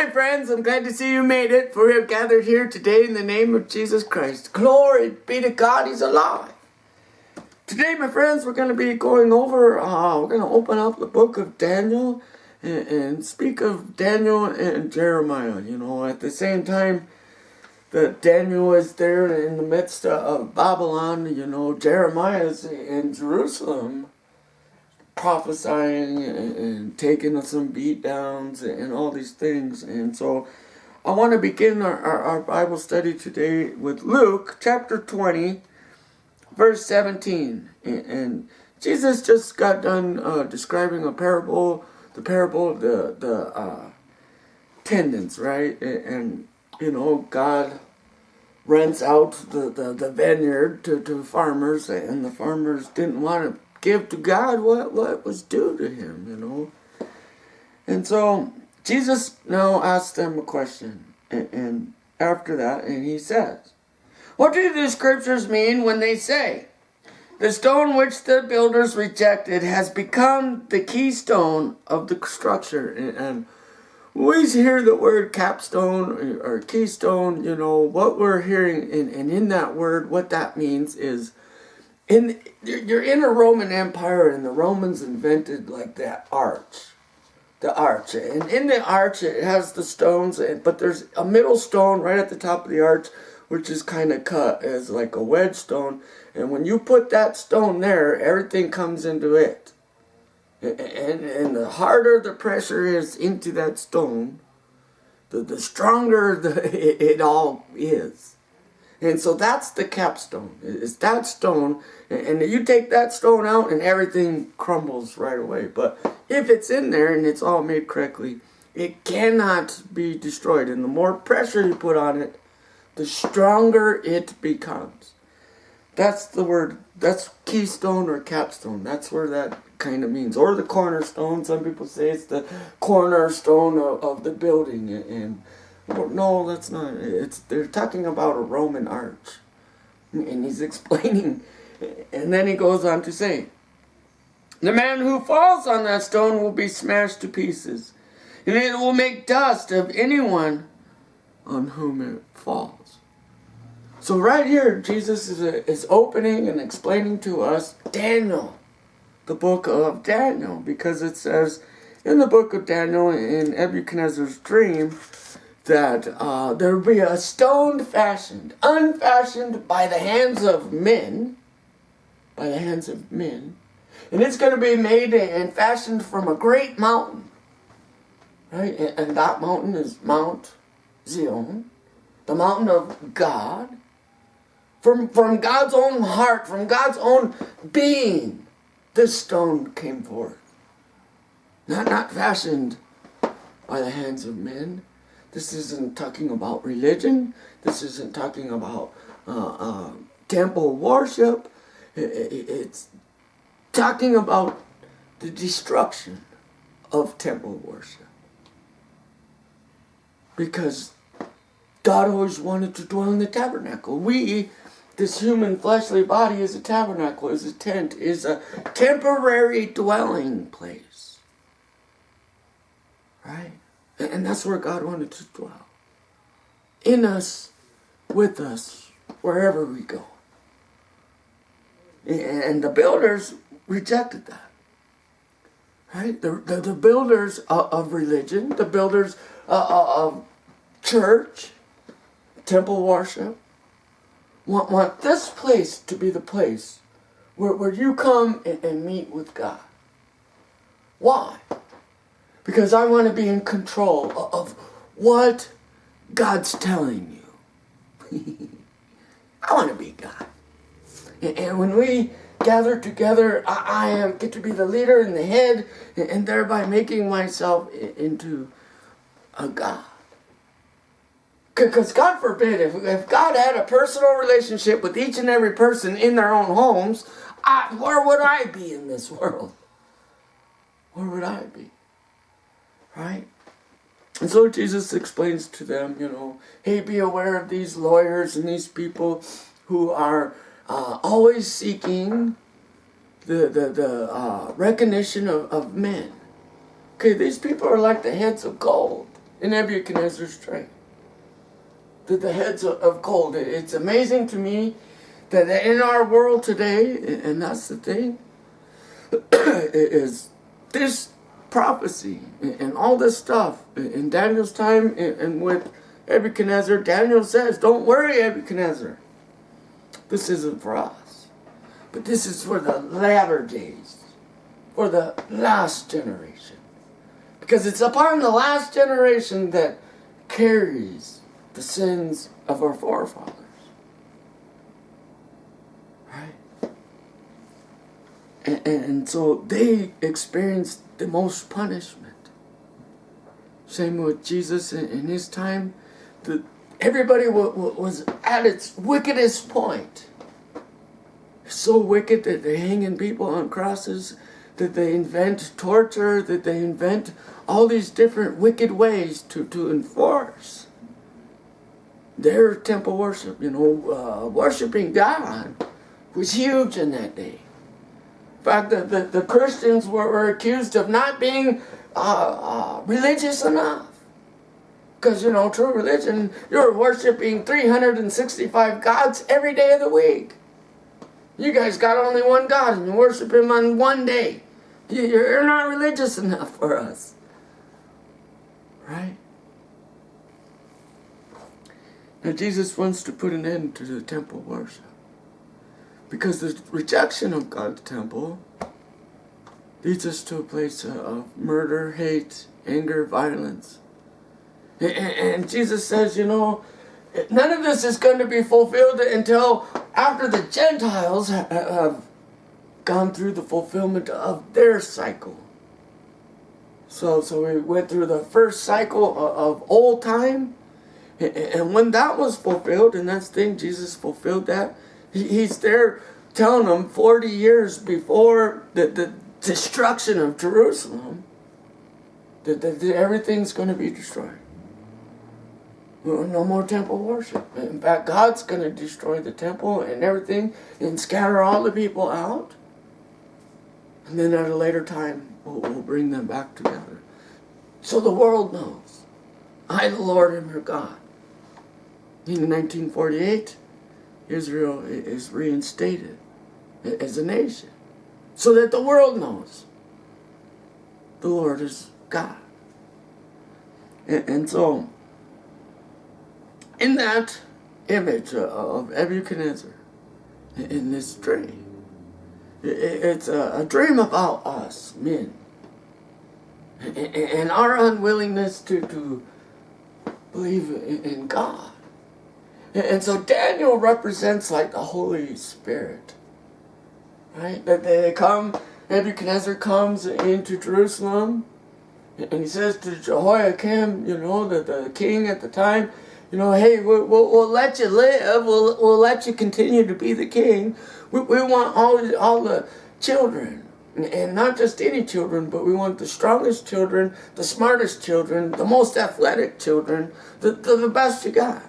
my friends, I'm glad to see you made it, for we have gathered here today in the name of Jesus Christ. Glory be to God, He's alive. Today, my friends, we're going to be going over, we're going to open up the book of Daniel and speak of Daniel and Jeremiah. You know, at the same time that Daniel is there in the midst of Babylon, you know, Jeremiah is in Jerusalem, prophesying and taking some beat downs and all these things. And so I want to begin our Bible study today with Luke chapter 20, verse 17. And Jesus just got done describing a parable, the parable of the tendons, right? And you know, God rents out the vineyard to farmers, and the farmers didn't want to give to God what was due to him, you know. And so Jesus now asks them a question, and after that, and he says, "What do the scriptures mean when they say, the stone which the builders rejected has become the keystone of the structure?" And we always hear the word capstone or keystone, you know, what we're hearing, and in that word, what that means is, you're in a Roman Empire, and the Romans invented like that arch. The arch. And in the arch, it has the stones, but there's a middle stone right at the top of the arch, which is kind of cut as like a wedge stone. And when you put that stone there, everything comes into it. And the harder the pressure is into that stone, the stronger it all is. And so that's the capstone. It's that stone, and you take that stone out and everything crumbles right away. But if it's in there and it's all made correctly, it cannot be destroyed. And the more pressure you put on it, the stronger it becomes. That's the word. That's keystone or capstone. That's where that kind of means. Or the cornerstone. Some people say it's the cornerstone of the building. And no, that's not. They're talking about a Roman arch. And he's explaining. And then he goes on to say, "The man who falls on that stone will be smashed to pieces, and it will make dust of anyone on whom it falls." So right here, Jesus is opening and explaining to us Daniel, the book of Daniel, because it says in the book of Daniel, in Nebuchadnezzar's dream, that there will be a stone unfashioned by the hands of men, and it's going to be made and fashioned from a great mountain, right? And that mountain is Mount Zion, the mountain of God. From God's own heart, from God's own being, this stone came forth. Not fashioned by the hands of men. This isn't talking about religion. This isn't talking about temple worship. It's talking about the destruction of temple worship. Because God always wanted to dwell in the tabernacle. This human fleshly body, is a tabernacle, is a tent, is a temporary dwelling place. Right? And that's where God wanted to dwell. In us, with us, wherever we go. And the builders rejected that. Right? The builders of religion, the builders of church, temple worship, want this place to be the place where you come and meet with God. Why? Because I want to be in control of what God's telling you. I want to be God. And when we gather together, I get to be the leader and the head, and thereby making myself into a God. Because God forbid, if God had a personal relationship with each and every person in their own homes, where would I be in this world? Where would I be? Right? And so Jesus explains to them, you know, hey, be aware of these lawyers and these people who are always seeking the recognition of men. Okay, these people are like the heads of gold. in Nebuchadnezzar's train. The heads of gold. It's amazing to me that in our world today, and that's the thing, is this prophecy and all this stuff in Daniel's time and with Nebuchadnezzar. Daniel says, don't worry, Nebuchadnezzar. This isn't for us. But this is for the latter days, for the last generation. Because it's upon the last generation that carries the sins of our forefathers. Right? And so they experienced the most punishment. Same with Jesus in his time. Everybody was at its wickedest point. So wicked that they're hanging people on crosses, that they invent torture, that they invent all these different wicked ways to enforce their temple worship. Worshiping God was huge in that day. In fact, the Christians were accused of not being religious enough. Because, true religion, you're worshiping 365 gods every day of the week. You guys got only one God and you worship him on one day. You're not religious enough for us. Right? Now Jesus wants to put an end to the temple worship. Because the rejection of God's temple leads us to a place of murder, hate, anger, violence. And Jesus says, none of this is going to be fulfilled until after the Gentiles have gone through the fulfillment of their cycle. So we went through the first cycle of old time. And when that was fulfilled, and that's the thing, Jesus fulfilled that. He's there telling them 40 years before the destruction of Jerusalem that everything's going to be destroyed. No more temple worship. In fact, God's going to destroy the temple and everything and scatter all the people out. And then at a later time, we'll bring them back together. So the world knows. I, the Lord, am your God. In 1948, Israel is reinstated as a nation. So that the world knows the Lord is God. And so, in that image of Nebuchadnezzar, in this dream, it's a dream about us, men, and our unwillingness to believe in God. And so Daniel represents like the Holy Spirit, right? That they come, Nebuchadnezzar comes into Jerusalem, and he says to Jehoiakim, the king at the time, hey, we'll let you live. We'll let you continue to be the king. We want all the children, and not just any children, but we want the strongest children, the smartest children, the most athletic children, the best you got.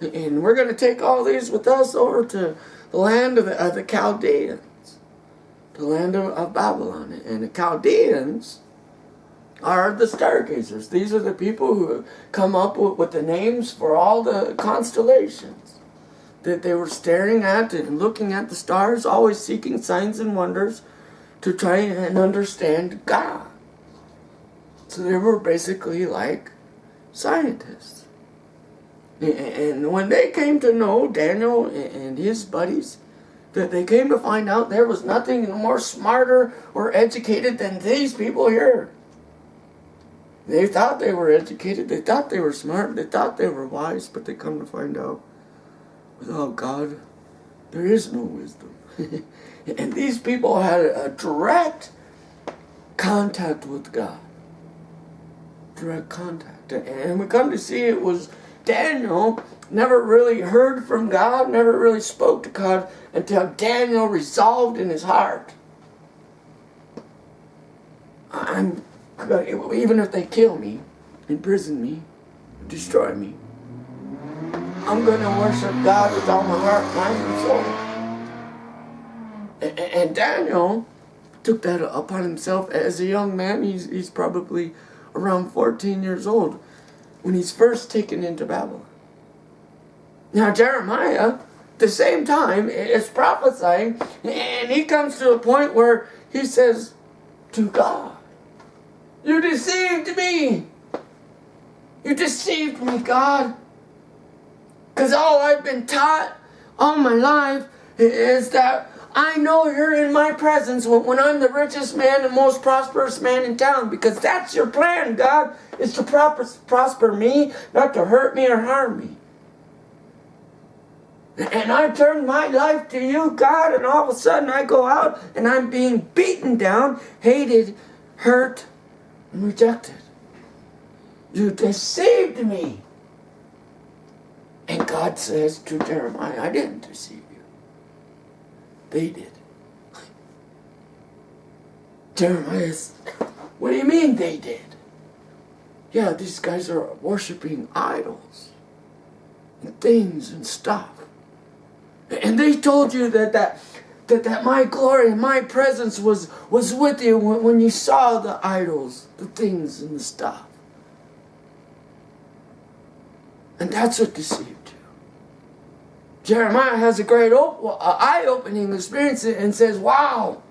And we're going to take all these with us over to the land of the Chaldeans, the land of Babylon. And the Chaldeans are the stargazers. These are the people who come up with the names for all the constellations that they were staring at and looking at the stars, always seeking signs and wonders to try and understand God. So they were basically like scientists. And when they came to know Daniel and his buddies, that they came to find out there was nothing more smarter or educated than these people here. They thought they were educated, they thought they were smart, they thought they were wise, but they come to find out, without God, there is no wisdom. And these people had a direct contact with God. Direct contact. And we come to see it was Daniel never really heard from God, never really spoke to God until Daniel resolved in his heart, even if they kill me, imprison me, destroy me, I'm going to worship God with all my heart, mind, and soul. And Daniel took that upon himself as a young man. He's probably around 14 years old when he's first taken into Babylon. Now Jeremiah, at the same time, is prophesying, and he comes to a point where he says to God, "You deceived me. You deceived me, God. Because all I've been taught all my life is that I know you're in my presence when I'm the richest man and most prosperous man in town. Because that's your plan, God, is to prosper me, not to hurt me or harm me. And I turned my life to you, God, and all of a sudden I go out and I'm being beaten down, hated, hurt, and rejected. You deceived me." And God says to Jeremiah, "I didn't deceive you. They did." Jeremiah says, "What do you mean they did?" "Yeah, these guys are worshiping idols and things and stuff. And they told you that my glory and my presence was with you when you saw the idols, the things and the stuff. And that's what deceived you." Jeremiah has a great eye-opening experience and says, "Wow,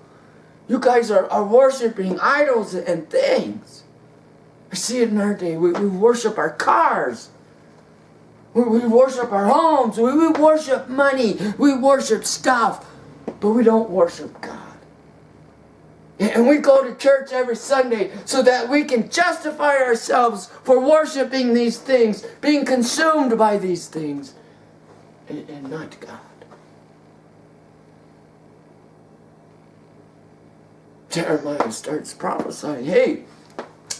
you guys are worshiping idols and things." I see it in our day. We worship our cars. We worship our homes. We worship money. We worship stuff. But we don't worship God. And we go to church every Sunday so that we can justify ourselves for worshiping these things, being consumed by these things, and not God. Jeremiah starts prophesying, "Hey,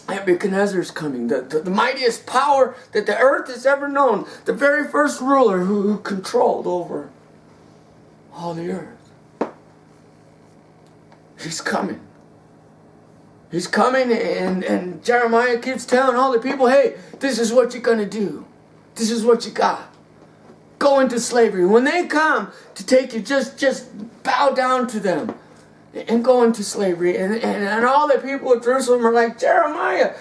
Nebuchadnezzar's coming, the mightiest power that the earth has ever known, the very first ruler who controlled over all the earth. He's coming. He's coming," and Jeremiah keeps telling all the people, "Hey, this is what you're going to do. This is what you got. Go into slavery. When they come to take you, just bow down to them and go into slavery." And all the people of Jerusalem are like, "Jeremiah,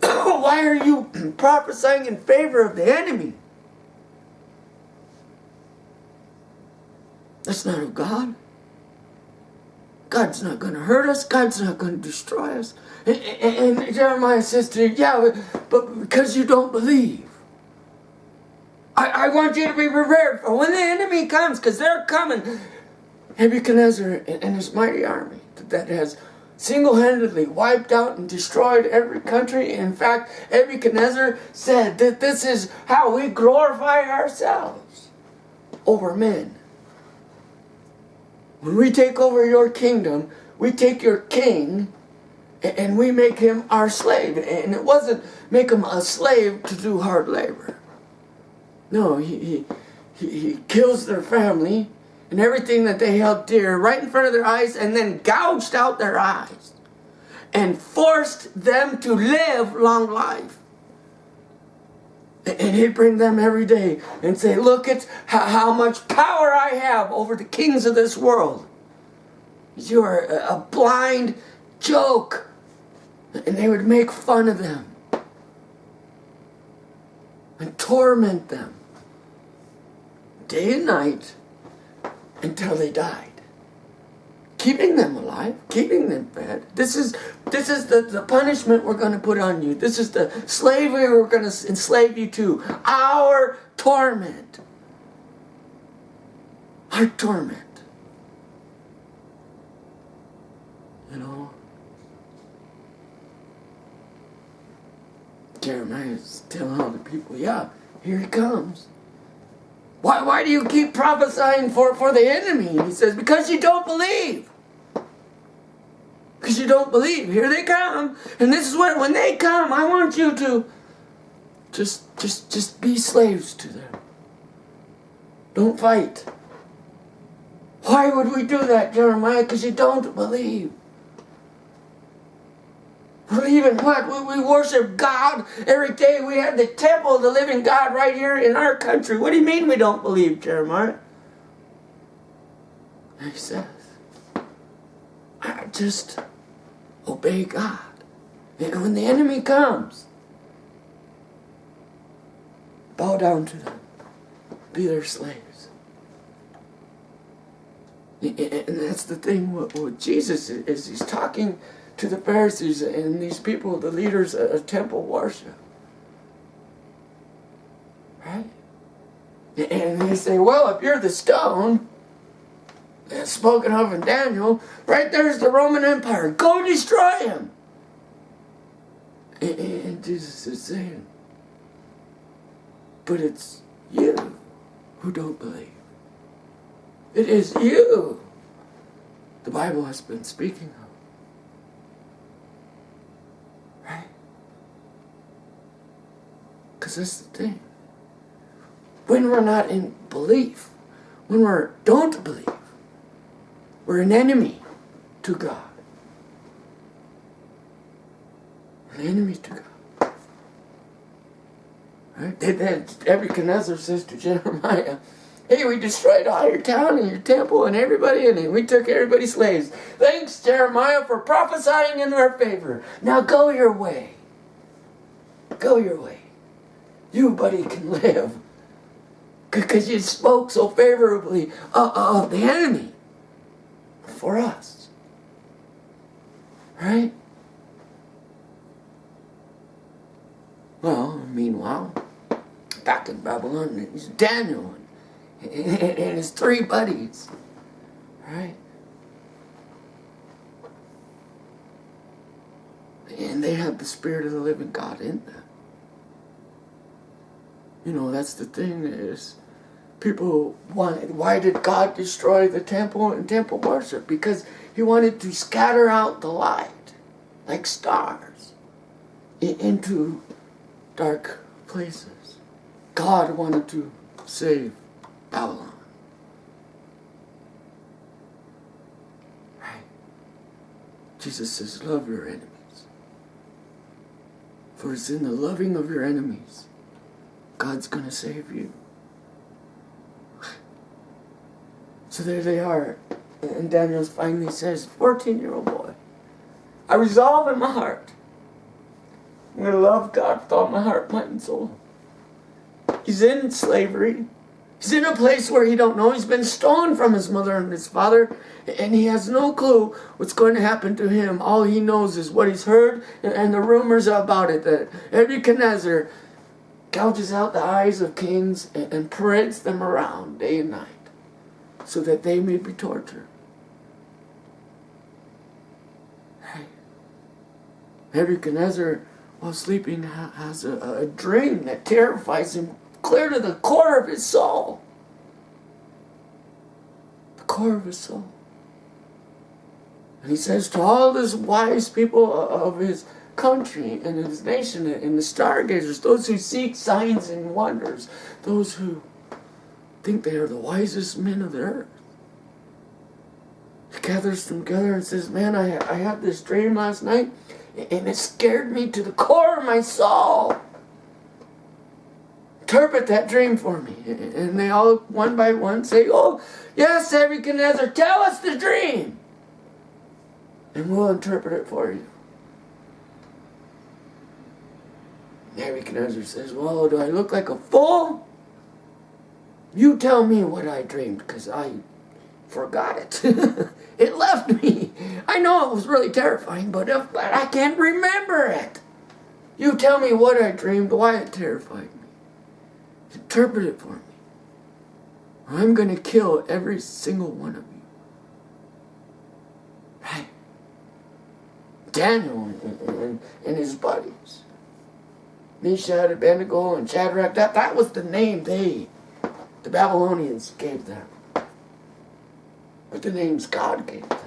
why are you prophesying in favor of the enemy? That's not of God. God's not going to hurt us. God's not going to destroy us." And Jeremiah says to you, "Yeah, but because you don't believe. I want you to be prepared for when the enemy comes, because they're coming." Nebuchadnezzar and his mighty army that has single-handedly wiped out and destroyed every country. In fact, Nebuchadnezzar said that this is how we glorify ourselves over men. When we take over your kingdom, we take your king and we make him our slave. And it wasn't make him a slave to do hard labor. No, he kills their family and everything that they held dear right in front of their eyes, and then gouged out their eyes and forced them to live long life. And he'd bring them every day and say, "Look at how much power I have over the kings of this world. You are a blind joke." And they would make fun of them and torment them day and night until they died. Keeping them alive, keeping them fed. This is the punishment we're going to put on you. This is the slavery we're going to enslave you to. Our torment. Our torment. You know? Jeremiah is telling all the people, "Yeah, here he comes. Why do you keep prophesying for the enemy?" He says, "Because you don't believe. Because you don't believe. Here they come. And this is what, when they come, I want you to just be slaves to them. Don't fight." Why would we do that, Jeremiah? Because you don't believe. Believe in what? We worship God every day. We have the temple of the living God right here in our country. What do you mean we don't believe, Jeremiah? And he says, "I just obey God And when the enemy comes, bow down to them. Be their slaves. And that's the thing with Jesus is he's talking to the Pharisees and these people, the leaders of temple worship. Right? And they say, well, if you're the stone that's spoken of in Daniel, right there's the Roman Empire. Go destroy him. And Jesus is saying, but it's you who don't believe. It is you the Bible has been speaking of. Right? Because that's the thing. When we're not in belief, when we don't believe, we're an enemy to God. An enemy to God. Right? Nebuchadnezzar says to Jeremiah, hey, we destroyed all your town and your temple and everybody in it. We took everybody's slaves. Thanks, Jeremiah, for prophesying in our favor. Now go your way. Go your way. You, buddy, can live. Because you spoke so favorably of the enemy for us. Right? Well, meanwhile, back in Babylon, it's Daniel and his three buddies. Right? And they have the Spirit of the living God in them. You know, that's the thing is, people wanted, why did God destroy the temple and temple worship? Because he wanted to scatter out the light, like stars, into dark places. God wanted to save Babylon. Right? Jesus says, love your enemies. For it's in the loving of your enemies God's going to save you. So there they are. And Daniel finally says, 14-year-old boy, I resolve in my heart. I'm going to love God with all my heart, mind, and soul. He's in slavery. He's in a place where he don't know. He's been stolen from his mother and his father. And he has no clue what's going to happen to him. All he knows is what he's heard and the rumors about it. That Nebuchadnezzar gouges out the eyes of kings and parades them around day and night so that they may be tortured. Right? Nebuchadnezzar, while sleeping, has a dream that terrifies him clear to the core of his soul. The core of his soul. And he says to all these wise people of his country and his nation and the stargazers, those who seek signs and wonders, those who think they are the wisest men of the earth. He gathers them together and says, man, I had this dream last night and it scared me to the core of my soul. Interpret that dream for me. And they all, one by one, say, oh, yes, Nebuchadnezzar, tell us the dream. And we'll interpret it for you. Nebuchadnezzar says, well, do I look like a fool? You tell me what I dreamed, because I forgot it. It left me. I know it was really terrifying, but I can't remember it. You tell me what I dreamed, why it terrified me. Interpret it for me. I'm going to kill every single one of you. Right? Daniel and his buddies. Meshach, Abednego, and Shadrach, that was the name the Babylonians gave them. But the names God gave them.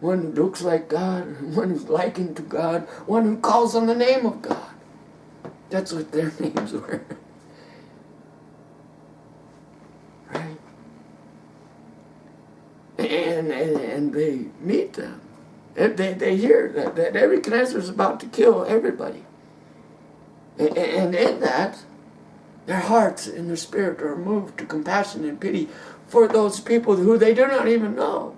One who looks like God, one who's likened to God, one who calls on the name of God. That's what their names were. Right? And they meet them. They hear that Nebuchadnezzar is about to kill everybody. And in that, their hearts and their spirit are moved to compassion and pity for those people who they do not even know.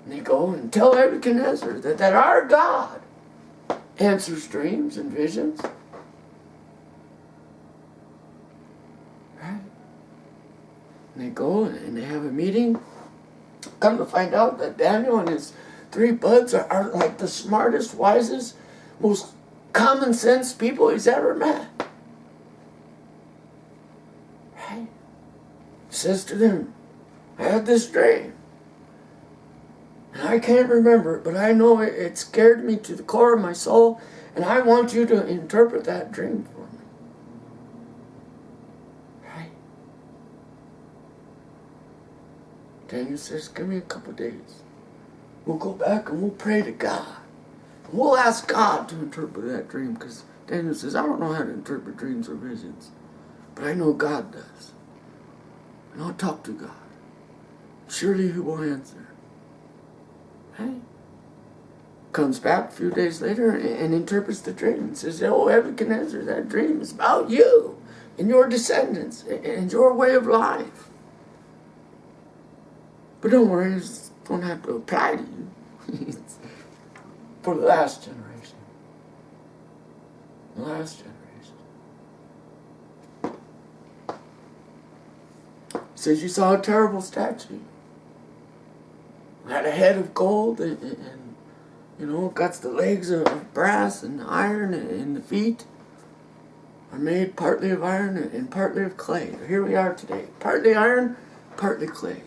And they go and tell Nebuchadnezzar that our God answers dreams and visions. Right? And they go and they have a meeting. Come to find out that Daniel and his 3 buds are like the smartest, wisest, most common sense people he's ever met. Right? He says to them, I had this dream. And I can't remember it, but I know it scared me to the core of my soul, and I want you to interpret that dream for me. Right? Daniel says, give me a couple days. We'll go back and we'll pray to God. We'll ask God to interpret that dream, because Daniel says, I don't know how to interpret dreams or visions, but I know God does. And I'll talk to God. Surely He will answer. Right? Comes back a few days later and interprets the dream and says, oh, Nebuchadnezzar, that dream is about you and your descendants and your way of life. But don't worry, it don't have to apply to you. It's for the last generation. The last generation. He says, you saw a terrible statue. It had a head of gold and got the legs of brass and iron, and the feet are made partly of iron and partly of clay. Here we are today. Partly iron, partly clay.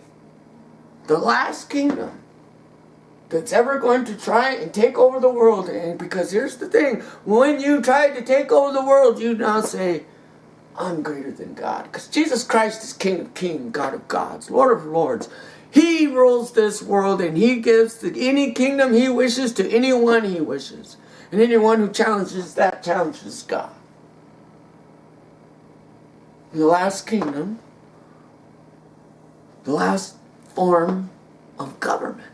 The last kingdom that's ever going to try and take over the world. And because here's the thing, when you try to take over the world, you now say, I'm greater than God. Because Jesus Christ is King of kings, God of gods, Lord of lords. He rules this world, and He gives any kingdom He wishes to anyone He wishes. And anyone who challenges that challenges God. The last kingdom, the last form of government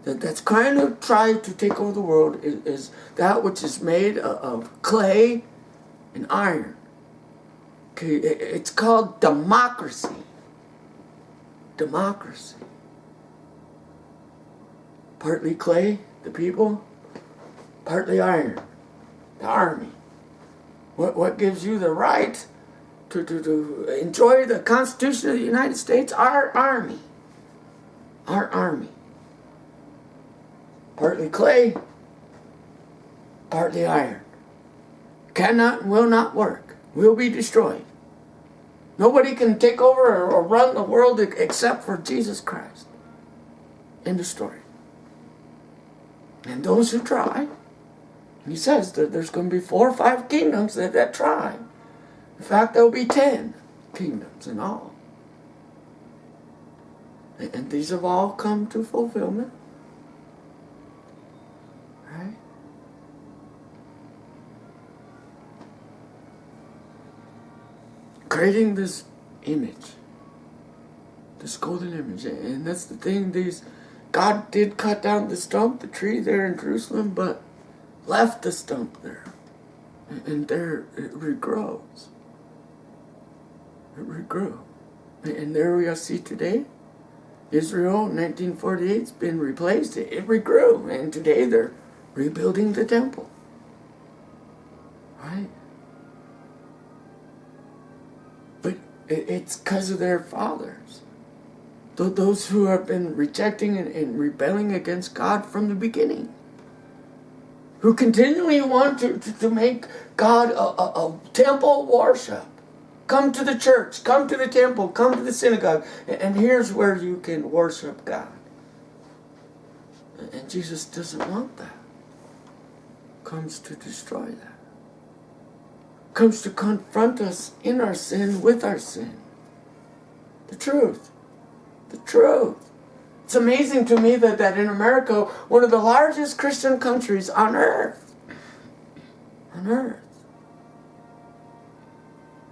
that's kind of tried to take over the world is that which is made of clay and iron. Okay, it's called democracy. Democracy. Partly clay, the people, partly iron, the army. What gives you the right to enjoy the Constitution of the United States? Our army. Our army. Partly clay, partly iron. Cannot and will not work. Will be destroyed. Nobody can take over or run the world except for Jesus Christ. End of story. And those who try, He says that there's going to be 4 or 5 kingdoms that try. In fact, there will be 10 kingdoms in all. And these have all come to fulfillment. Right? Creating this image, this golden image. And that's the thing, God did cut down the stump, the tree there in Jerusalem, but left the stump there. And there it regrows. It regrew. And there we see today, Israel, 1948, has been replaced. It regrew. And today they're rebuilding the temple. Right? But it's because of their fathers. Those who have been rejecting and rebelling against God from the beginning. Who continually want to make God a temple worship. Come to the church, come to the temple, come to the synagogue. And here's where you can worship God. And Jesus doesn't want that. Comes to destroy that. Comes to confront us in our sin with our sin. The truth. The truth. It's amazing to me that in America, one of the largest Christian countries on earth,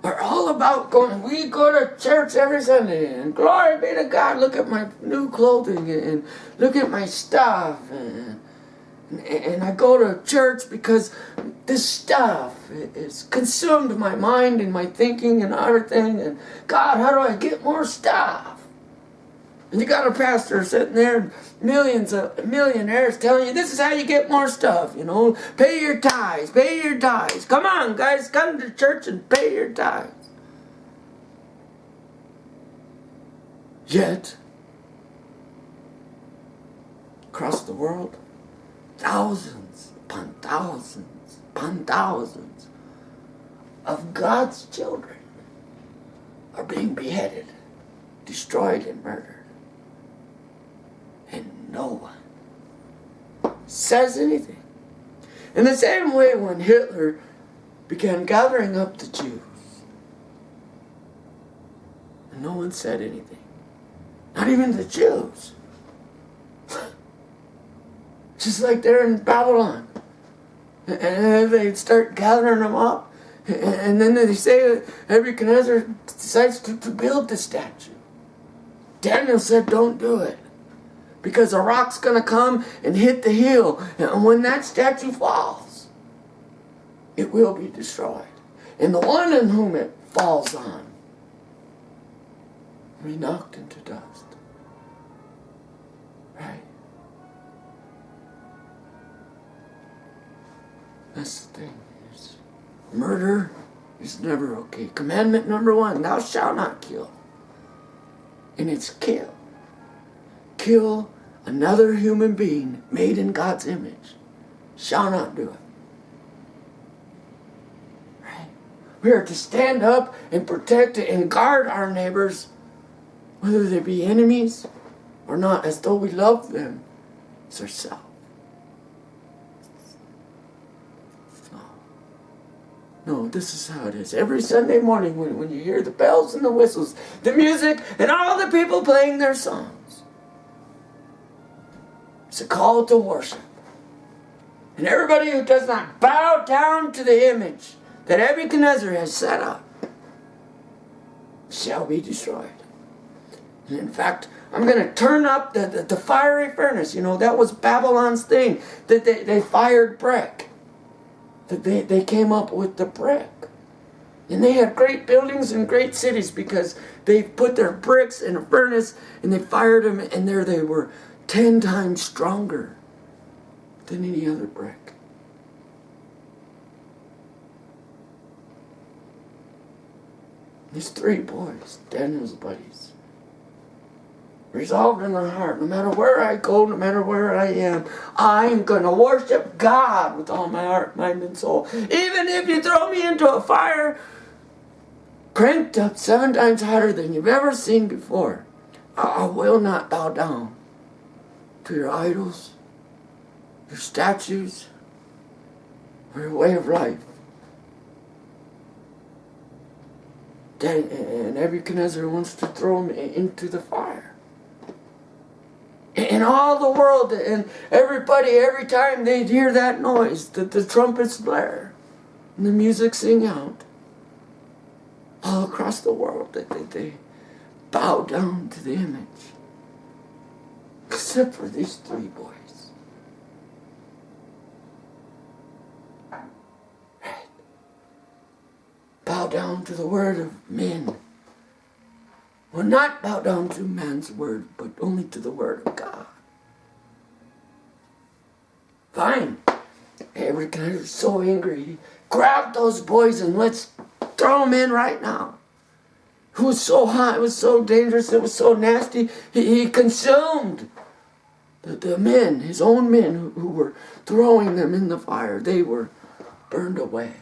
are all about going, we go to church every Sunday, and glory be to God, look at my new clothing, and look at my stuff, and I go to church because this stuff has consumed my mind and my thinking and everything, and God, how do I get more stuff? And you got a pastor sitting there, millions of millionaires telling you this is how you get more stuff, you know. Pay your tithes, pay your tithes. Come on, guys, come to church and pay your tithes. Yet, across the world, thousands upon thousands upon thousands of God's children are being beheaded, destroyed, and murdered. And no one says anything. In the same way, when Hitler began gathering up the Jews, and no one said anything. Not even the Jews. Just like they're in Babylon. And they'd start gathering them up. And then they say Nebuchadnezzar decides to build the statue. Daniel said, don't do it. Because a rock's going to come and hit the hill. And when that statue falls, it will be destroyed. And the one in whom it falls on will be knocked into dust. Right? That's the thing. Murder is never okay. Commandment number 1, thou shalt not kill. And it's kill. Kill another human being made in God's image. Shall not do it. Right? We are to stand up and protect and guard our neighbors, whether they be enemies or not, as though we love them as ourselves. No, this is how it is. Every Sunday morning when you hear the bells and the whistles, the music, and all the people playing their songs, it's a call to worship. And everybody who does not bow down to the image that Nebuchadnezzar has set up shall be destroyed. And in fact, I'm going to turn up the fiery furnace. You know, that was Babylon's thing. That they fired brick. That they came up with the brick. And they had great buildings and great cities because they put their bricks in a furnace and they fired them, and there they were 10 times stronger than any other brick. These 3 boys, Daniel's buddies, resolved in their heart, no matter where I go, no matter where I am, I'm going to worship God with all my heart, mind, and soul. Even if you throw me into a fire cranked up 7 times hotter than you've ever seen before, I will not bow down to your idols, your statues, or your way of life. And Nebuchadnezzar wants to throw him into the fire. And all the world, and everybody, every time they'd hear that noise, the trumpets blare, and the music sing out, all across the world, they bow down to the image. Except for these 3 boys. Right? Bow down to the word of men. Will not bow down to man's word, but only to the word of God. Fine. Nebuchadnezzar was so angry, he grabbed those boys and let's throw them in right now. It was so hot, it was so dangerous, it was so nasty. He consumed the men, his own men who were throwing them in the fire. They were burned away.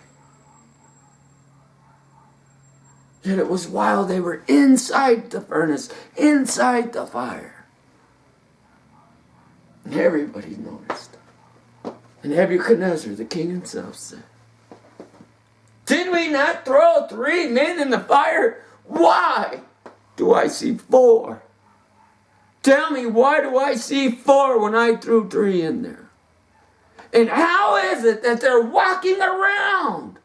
Yet it was while they were inside the furnace, inside the fire. And everybody noticed. And Nebuchadnezzar, the king himself, said, did we not throw 3 men in the fire? Why do I see 4? Tell me, why do I see 4 when I threw 3 in there? And how is it that they're walking around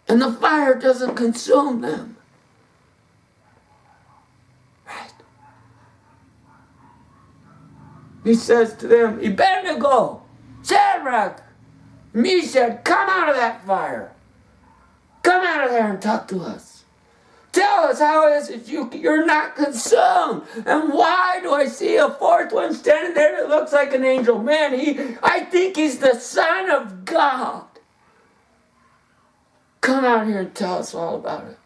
and the fire doesn't consume them? Right? He says to them, Abednego, Shadrach, Meshach, come out of that fire. Come out of there and talk to us. Tell us, how is it you're not consumed? And why do I see a fourth one standing there that looks like an angel? Man, I think he's the Son of God. Come out here and tell us all about it.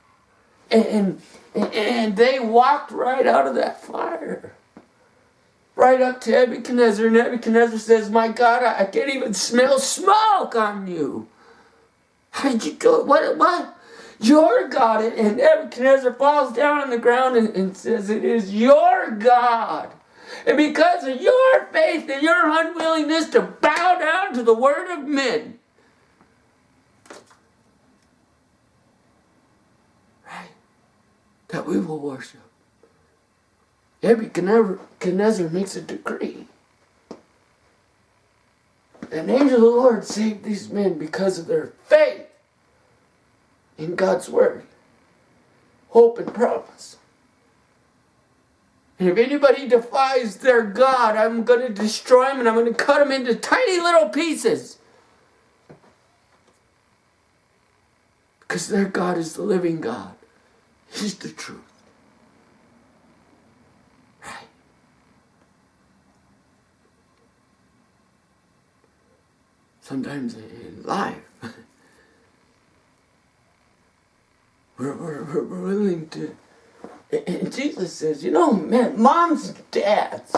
And they walked right out of that fire. Right up to Nebuchadnezzar. Nebuchadnezzar says, my God, I can't even smell smoke on you. How did you do it? What? Your God. And Nebuchadnezzar falls down on the ground and says, it is your God. And because of your faith and your unwillingness to bow down to the word of men, right, that we will worship. Nebuchadnezzar makes a decree. An angel of the Lord saved these men because of their faith in God's word, hope and promise. And if anybody defies their God, I'm going to destroy him and I'm going to cut him into tiny little pieces. Because their God is the living God. He's the truth. Right? Sometimes in life, we're willing to. And Jesus says, man, moms and dads,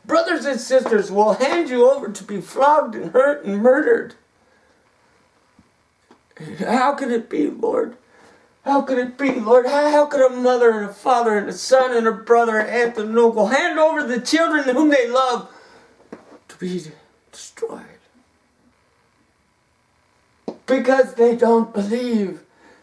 brothers and sisters will hand you over to be flogged and hurt and murdered. How could it be, Lord? How could it be, Lord? How could a mother and a father and a son and a brother, aunt and uncle hand over the children whom they love to be destroyed? Because they don't believe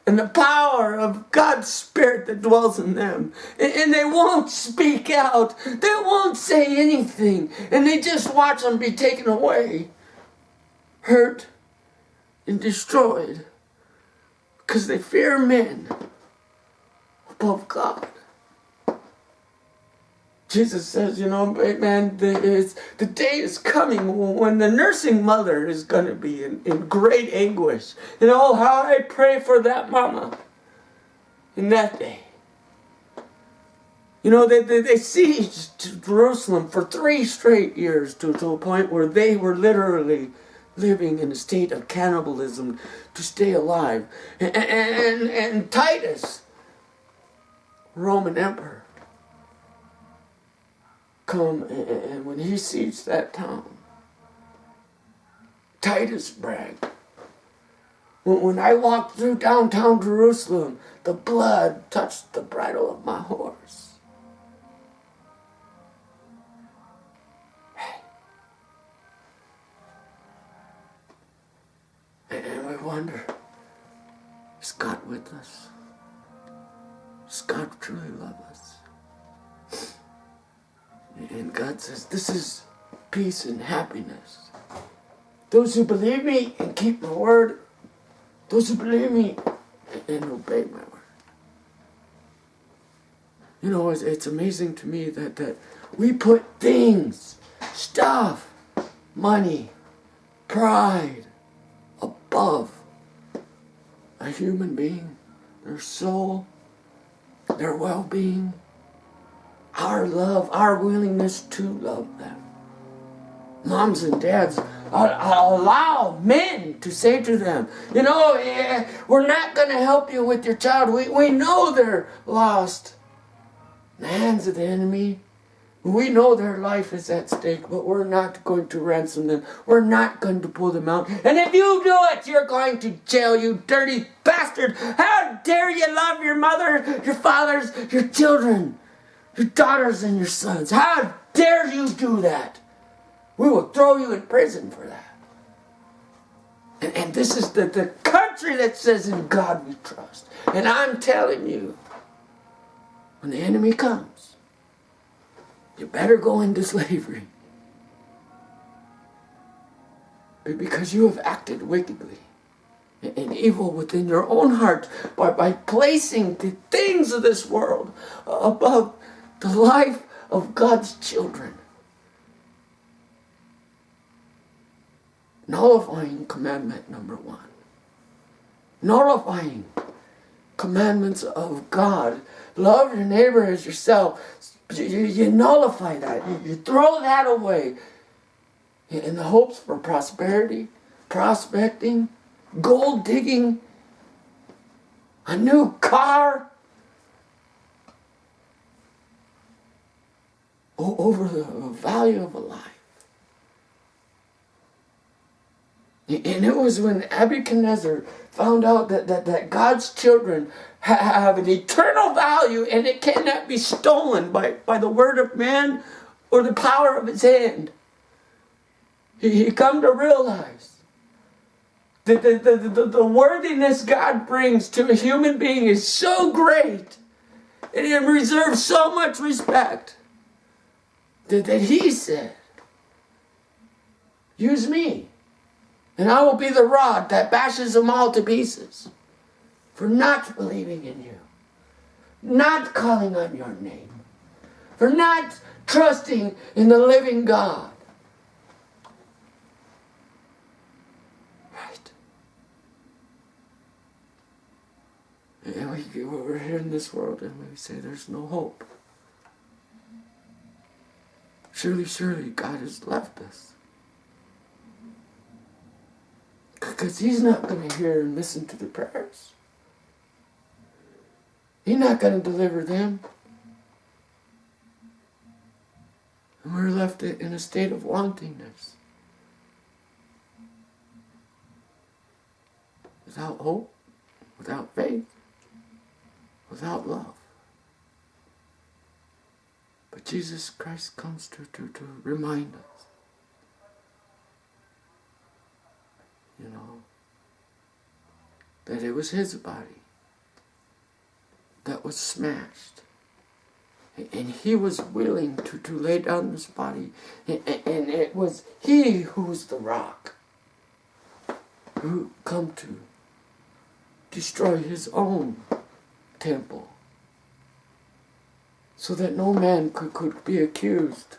in the power of God's Spirit that dwells in them. And they won't speak out. They won't say anything. And they just watch them be taken away, hurt, and destroyed. Because they fear men above God. Jesus says, man, the day is coming when the nursing mother is going to be in great anguish. How I pray for that mama in that day. They sieged Jerusalem for 3 straight years to a point where they were literally living in a state of cannibalism to stay alive. And Titus, Roman emperor, come, and when he sieged that town, Titus bragged, when I walked through downtown Jerusalem, the blood touched the bridle of my horse. And we wonder, is God with us? Does God truly love us? And God says, this is peace and happiness. Those who believe me and keep my word, those who believe me and obey my word. It's amazing to me that we put things, stuff, money, pride above a human being, their soul, their well-being, our love, our willingness to love them. Moms and dads allow men to say to them, we're not going to help you with your child. We know they're lost in the hands of the enemy. We know their life is at stake, but we're not going to ransom them. We're not going to pull them out. And if you do it, you're going to jail, you dirty bastard. How dare you love your mother, your fathers, your children, your daughters and your sons? How dare you do that? We will throw you in prison for that. And this is the country that says, in God we trust. And I'm telling you, when the enemy comes, you better go into slavery. Because you have acted wickedly and evil within your own heart by placing the things of this world above the life of God's children. Nullifying commandment number 1. Nullifying commandments of God. Love your neighbor as yourself. You nullify that. You throw that away in the hopes for prosperity, prospecting, gold digging, a new car, over the value of a life. And it was when Nebuchadnezzar found out that God's children have an eternal value and it cannot be stolen by the word of man or the power of his hand. He come to realize that the worthiness God brings to a human being is so great and it reserves so much respect that he said, use me, and I will be the rod that bashes them all to pieces for not believing in you, not calling on your name, for not trusting in the living God. Right? And we're here in this world and we say there's no hope. Surely, surely, God has left us. Because he's not going to hear and listen to the prayers. He's not going to deliver them. And we're left in a state of wantingness. Without hope, without faith, without love. But Jesus Christ comes to remind us, that it was his body that was smashed. And he was willing to lay down his body. And it was he who was the rock who come to destroy his own temple, so that no man could be accused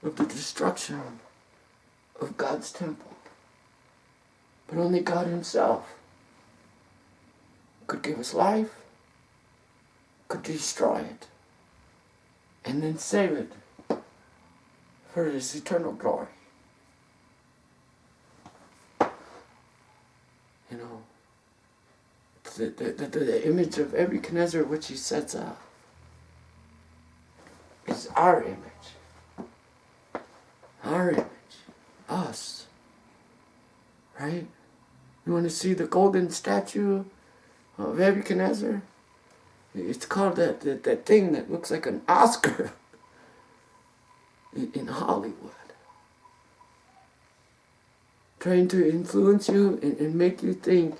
of the destruction of God's temple. But only God himself could give us life, could destroy it, and then save it for his eternal glory. The image of Nebuchadnezzar which he sets up is our image. Our image. Us. Right? You want to see the golden statue of Nebuchadnezzar? It's called that thing that looks like an Oscar in Hollywood. Trying to influence you and make you think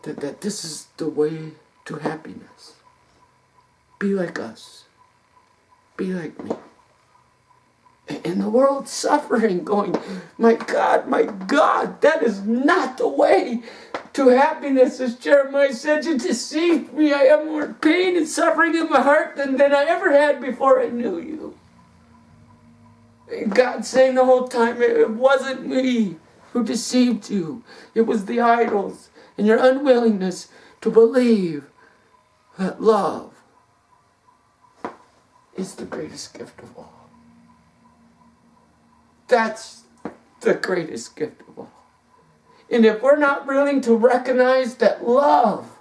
that this is the way to happiness. Be like us. Be like me. And the world's suffering, going, my God, that is not the way to happiness. As Jeremiah said, you deceived me. I have more pain and suffering in my heart than I ever had before I knew you. And God saying the whole time, it wasn't me who deceived you. It was the idols and your unwillingness to believe that love is the greatest gift of all. That's the greatest gift of all. And if we're not willing to recognize that love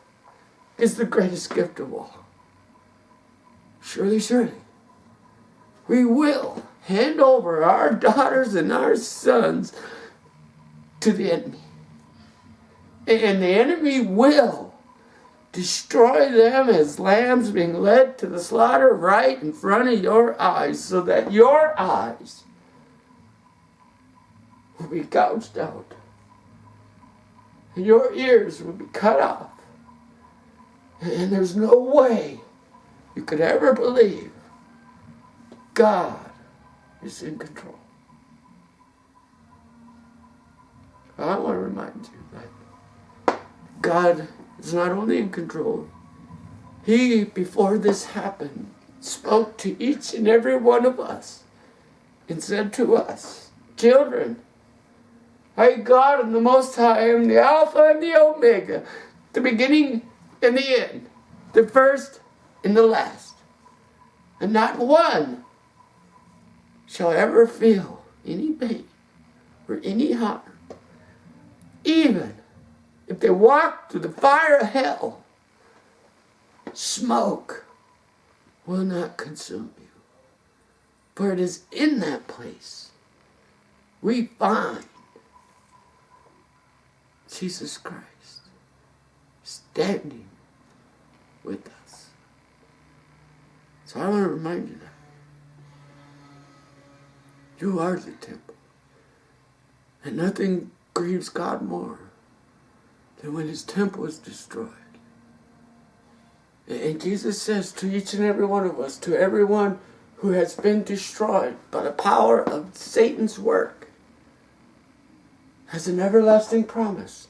is the greatest gift of all, surely, we will hand over our daughters and our sons to the enemy. And the enemy will destroy them as lambs being led to the slaughter right in front of your eyes, so that your eyes will be gouged out and your ears will be cut off. And there's no way you could ever believe God is in control. I want to remind you that God is not only in control. He, before this happened, spoke to each and every one of us and said to us, children, I, God, am the Most High, I am the Alpha and the Omega, the beginning and the end, the first and the last. And not one shall ever feel any pain or any harm. Even if they walk through the fire of hell, smoke will not consume you. For it is in that place we find Jesus Christ standing with us. So I want to remind you that you are the temple. And nothing grieves God more than when his temple is destroyed. And Jesus says to each and every one of us, to everyone who has been destroyed by the power of Satan's work, has an everlasting promise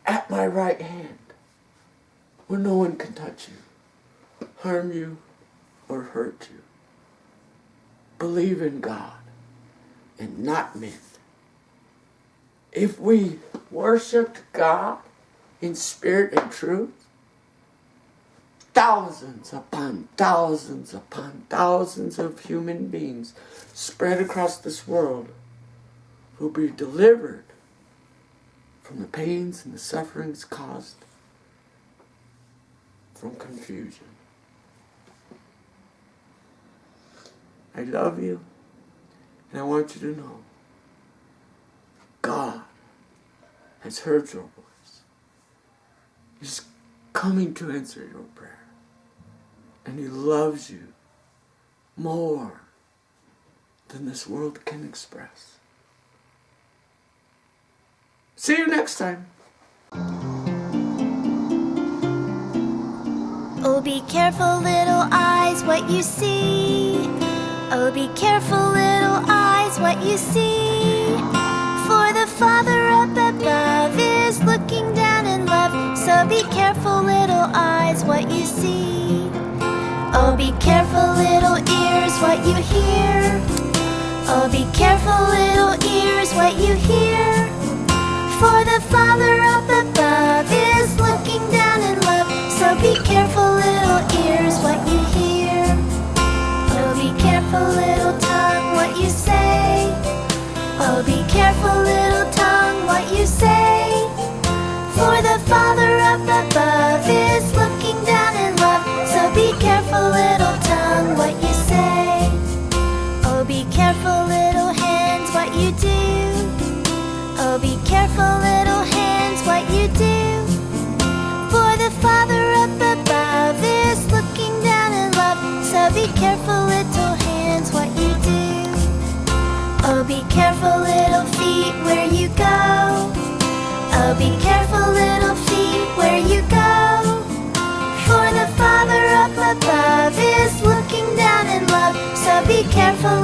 at my right hand, where no one can touch you, harm you, or hurt you. Believe in God and not men. If we worshiped God in spirit and truth, thousands upon thousands upon thousands of human beings spread across this world will be delivered from the pains and the sufferings caused from confusion. I love you, and I want you to know God has heard your voice. He's coming to answer your prayer. And he loves you more than this world can express. See you next time. Oh, be careful, little eyes, what you see. Oh, be careful, little eyes, what you see. For the Father up above is looking down in love. So be careful, little eyes, what you see. Oh, be careful, little ears, what you hear. Oh, be careful, little ears, what you hear. For the Father up above is looking down in love. So be careful, little ears, what you hear. Oh, be careful, little tongue, what you say. Oh, be careful, little tongue, what you say. For the Father up above is looking down in love. So be careful, little tongue, what you say. Oh, be careful, little hands, what you do. Oh, be careful, little hands, what you do. For the Father up above is looking down in love. So be careful, little hands, what you do. Oh, be careful, little feet, where you go. Oh, be careful, little feet, where you go. For the Father up above is looking down in love. So be careful,